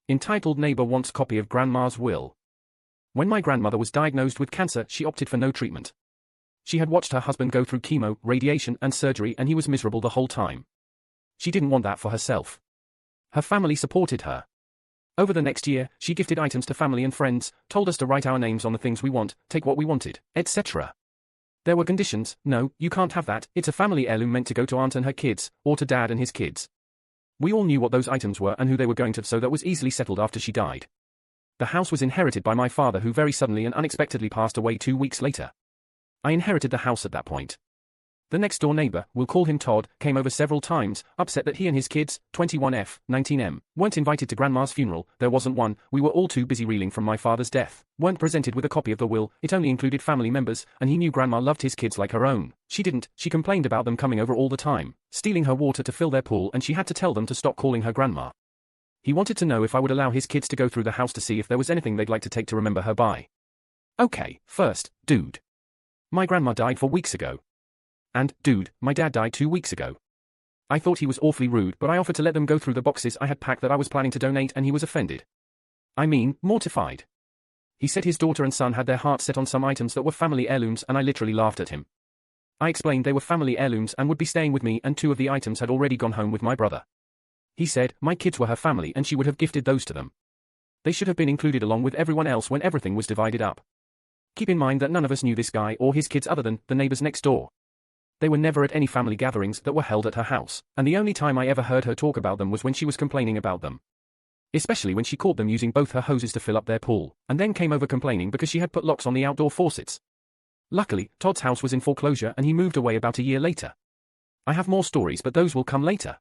Entitled Neighbor Wants Copy of Grandma's Will. When my grandmother was diagnosed with cancer, she opted for no treatment. She had watched her husband go through chemo, radiation, and surgery, and he was miserable the whole time. She didn't want that for herself. Her family supported her. Over the next year, she gifted items to family and friends, told us to write our names on the things we want, take what we wanted, etc. There were conditions. No, you can't have that, it's a family heirloom meant to go to Aunt and her kids, or to Dad and his kids. We all knew what those items were and who they were going to, so that was easily settled after she died. The house was inherited by my father, who very suddenly and unexpectedly passed away 2 weeks later. I inherited the house at that point. The next-door neighbor, we'll call him Todd, came over several times, upset that he and his kids, 21F, 19M, weren't invited to Grandma's funeral. There wasn't one, we were all too busy reeling from my father's death, weren't presented with a copy of the will, it only included family members, and he knew Grandma loved his kids like her own. She didn't, she complained about them coming over all the time, stealing her water to fill their pool, and she had to tell them to stop calling her Grandma. He wanted to know if I would allow his kids to go through the house to see if there was anything they'd like to take to remember her by. Okay, first, dude. My grandma died 4 weeks ago. And, dude, my dad died 2 weeks ago. I thought he was awfully rude, but I offered to let them go through the boxes I had packed that I was planning to donate, and he was offended. I mean, mortified. He said his daughter and son had their hearts set on some items that were family heirlooms, and I literally laughed at him. I explained they were family heirlooms and would be staying with me, and 2 of the items had already gone home with my brother. He said, my kids were her family and she would have gifted those to them. They should have been included along with everyone else when everything was divided up. Keep in mind that none of us knew this guy or his kids other than the neighbors next door. They were never at any family gatherings that were held at her house, and the only time I ever heard her talk about them was when she was complaining about them. Especially when she caught them using both her hoses to fill up their pool, and then came over complaining because she had put locks on the outdoor faucets. Luckily, Todd's house was in foreclosure and he moved away about a year later. I have more stories, but those will come later.